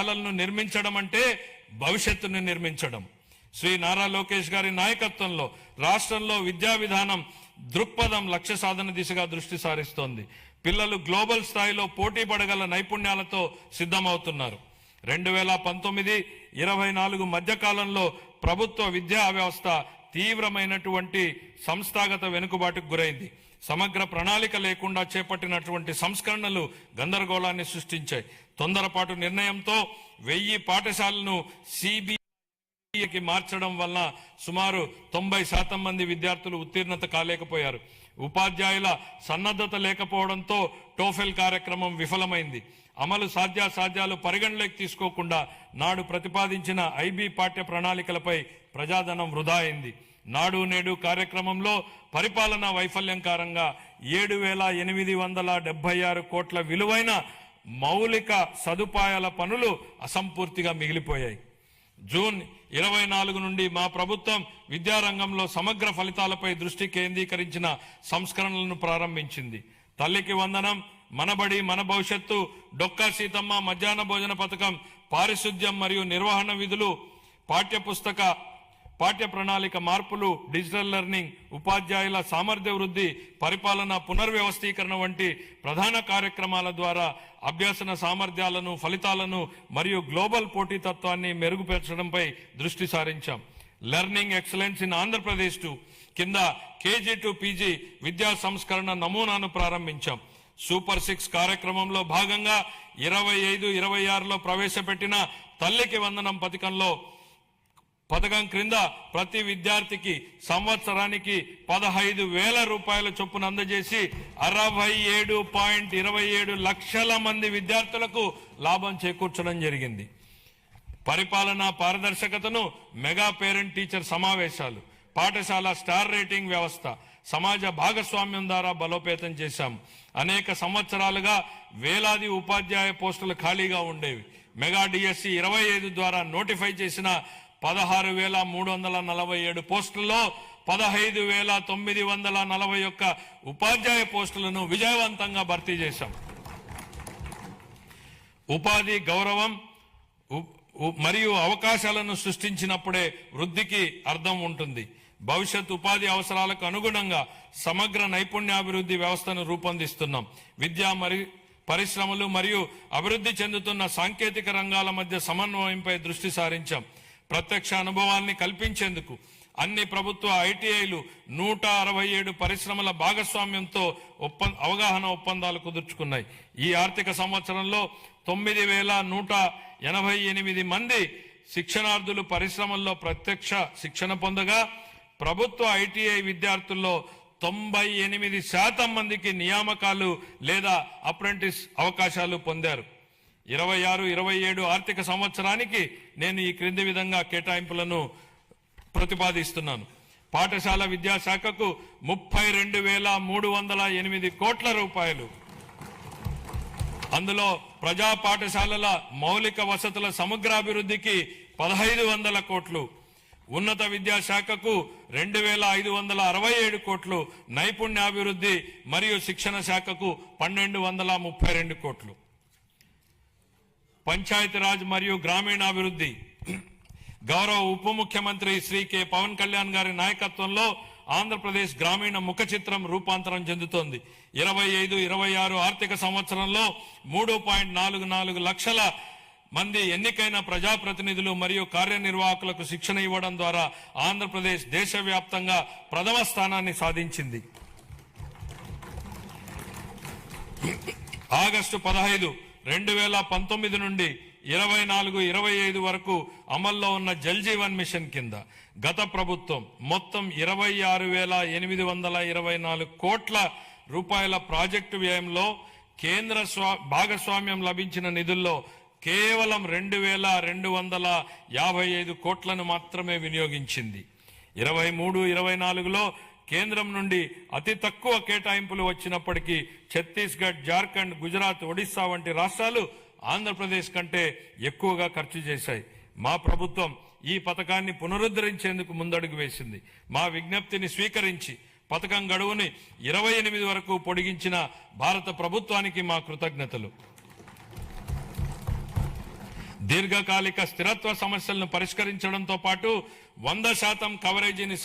పాఠశాలలను నిర్మించడం అంటే భవిష్యత్తును నిర్మించడం. శ్రీ నారా లోకేష్ గారి నాయకత్వంలో రాష్ట్రంలో విద్యా విధానం దృక్పథం లక్ష్య సాధన దిశగా దృష్టి సారిస్తోంది. పిల్లలు గ్లోబల్ స్థాయిలో పోటీ పడగల నైపుణ్యాలతో సిద్ధమవుతున్నారు. 2019-24 మధ్యకాలంలో ప్రభుత్వ విద్యా వ్యవస్థ తీవ్రమైనటువంటి సంస్థాగత వెనుకబాటుకు గురైంది. సమగ్ర ప్రణాళిక లేకుండా చేపట్టినటువంటి సంస్కరణలు గందరగోళాన్ని సృష్టించాయి. తొందరపాటు నిర్ణయంతో 1000 పాఠశాలను CBSEకి మార్చడం వల్ల సుమారు 90% మంది విద్యార్థులు ఉత్తీర్ణత కాలేకపోయారు. ఉపాధ్యాయుల సన్నద్ధత లేకపోవడంతో టోఫెల్ కార్యక్రమం విఫలమైంది. అమలు సాధ్యాసాధ్యాలు పరిగణలోకి తీసుకోకుండా నాడు ప్రతిపాదించిన IB పాఠ్య ప్రణాళికలపై ప్రజాధనం వృధా అయింది. నాడు నేడు కార్యక్రమంలో పరిపాలనా వైఫల్యం కారణంగా 7,876 కోట్ల విలువైన మౌలిక సదుపాయాల పనులు అసంపూర్తిగా మిగిలిపోయాయి. జూన్ 24 నుండి మా ప్రభుత్వం విద్యారంగంలో సమగ్ర ఫలితాలపై దృష్టి కేంద్రీకరించిన సంస్కరణలను ప్రారంభించింది. తల్లికి వందనం, మనబడి మన భవిష్యత్తు, డొక్కా సీతమ్మ మధ్యాహ్న భోజన పథకం, పారిశుద్ధ్యం మరియు నిర్వహణ విధులు, పాఠ్య ప్రణాళిక మార్పులు, డిజిటల్ లెర్నింగ్, ఉపాధ్యాయుల సామర్థ్య వృద్ధి, పరిపాలన పునర్వ్యవస్థీకరణ వంటి ప్రధాన కార్యక్రమాల ద్వారా అభ్యసన సామర్థ్యాలను, ఫలితాలను మరియు గ్లోబల్ పోటీతత్వాన్ని మెరుగుపరచడంపై దృష్టి సారించాం. లెర్నింగ్ ఎక్సలెన్స్ ఇన్ ఆంధ్రప్రదేశ్ కింద KG to PG విద్యా సంస్కరణ నమూనాను ప్రారంభించాం. సూపర్ 6 కార్యక్రమంలో భాగంగా 25-26లో ప్రవేశపెట్టిన తల్లికి వందనం పథకం క్రింద ప్రతి విద్యార్థికి సంవత్సరానికి 15,000 రూపాయల చొప్పున అందజేసి 67.27 లక్షల మంది విద్యార్థులకు లాభం చేకూర్చడం జరిగింది. పరిపాలనా పారదర్శకతను, మెగా పేరెంట్ టీచర్ సమావేశాలు, పాఠశాల స్టార్ రేటింగ్ వ్యవస్థ, సమాజ భాగస్వామ్యం ద్వారా బలోపేతం చేశాం. అనేక సంవత్సరాలుగా వేలాది ఉపాధ్యాయ పోస్టులు ఖాళీగా ఉండేవి. మెగా DSE 25 ద్వారా నోటిఫై చేసిన 16,347 పోస్టుల్లో 15,941 ఉపాధ్యాయ పోస్టులను విజయవంతంగా భర్తీ చేశాం. ఉపాధి గౌరవం మరియు అవకాశాలను సృష్టించినప్పుడే వృద్ధికి అర్థం ఉంటుంది. భవిష్యత్ ఉపాధి అవసరాలకు అనుగుణంగా సమగ్ర నైపుణ్యాభివృద్ధి వ్యవస్థను రూపొందిస్తున్నాం. విద్యా పరిశ్రమలు మరియు అభివృద్ధి చెందుతున్న సాంకేతిక రంగాల మధ్య సమన్వయంపై దృష్టి సారించాం. ప్రత్యక్ష అనుభవాల్ని కల్పించేందుకు అన్ని ప్రభుత్వ ITIలు 167 పరిశ్రమల భాగస్వామ్యంతో అవగాహన ఒప్పందాలు కుదుర్చుకున్నాయి. ఈ ఆర్థిక సంవత్సరంలో 9,188 మంది శిక్షణార్థులు పరిశ్రమల్లో ప్రత్యక్ష శిక్షణ పొందగా ప్రభుత్వ ITI విద్యార్థుల్లో 98% మందికి నియామకాలు లేదా అప్రెంటిస్ అవకాశాలు పొందారు. 26-27 ఆర్థిక సంవత్సరానికి నేను ఈ క్రింది విధంగా కేటాయింపులను ప్రతిపాదిస్తున్నాను. పాఠశాల విద్యాశాఖకు 32,308 కోట్ల రూపాయలు, అందులో ప్రజా పాఠశాలల మౌలిక వసతుల సమగ్రాభివృద్ధికి 1,500 కోట్లు, ఉన్నత విద్యాశాఖకు 2,567 కోట్లు, నైపుణ్యాభివృద్ధి మరియు శిక్షణ శాఖకు 1,232 కోట్లు. పంచాయతీరాజ్ మరియు గ్రామీణాభివృద్ధి గౌరవ ఉప ముఖ్యమంత్రి శ్రీ K. పవన్ కళ్యాణ్ గారి నాయకత్వంలో ఆంధ్రప్రదేశ్ గ్రామీణ ముఖ చిత్రం రూపాంతరం చెందుతోంది. 25-26 ఆర్థిక సంవత్సరంలో 3.44 లక్షల మంది ఎన్నికైన ప్రజాప్రతినిధులు మరియు కార్యనిర్వాహకులకు శిక్షణ ఇవ్వడం ద్వారా ఆంధ్రప్రదేశ్ దేశవ్యాప్తంగా ప్రథమ స్థానాన్ని సాధించింది. ఆగస్టు 15, 2019 నుండి 24-25 వరకు అమల్లో ఉన్న జల్ జీవన్ మిషన్ కింద గత ప్రభుత్వం మొత్తం 26,824 కోట్ల రూపాయల ప్రాజెక్టు వ్యయంలో కేంద్ర భాగస్వామ్యం లభించిన నిధుల్లో కేవలం 2,255 కోట్లను మాత్రమే వినియోగించింది. 23-24లో కేంద్రం నుండి అతి తక్కువ కేటాయింపులు వచ్చినప్పటికీ ఛత్తీస్గఢ్, జార్ఖండ్, గుజరాత్, ఒడిశా వంటి రాష్ట్రాలు ఆంధ్రప్రదేశ్ కంటే ఎక్కువగా ఖర్చు చేశాయి. మా ప్రభుత్వం ఈ పథకాన్ని పునరుద్ధరించేందుకు ముందడుగు వేసింది. మా విజ్ఞప్తిని స్వీకరించి పథకం గడువుని 28 వరకు పొడిగించిన భారత ప్రభుత్వానికి మా కృతజ్ఞతలు. దీర్ఘకాలిక స్థిరత్వ సమస్యలను పరిష్కరించడంతో పాటు 100% కవరేజీని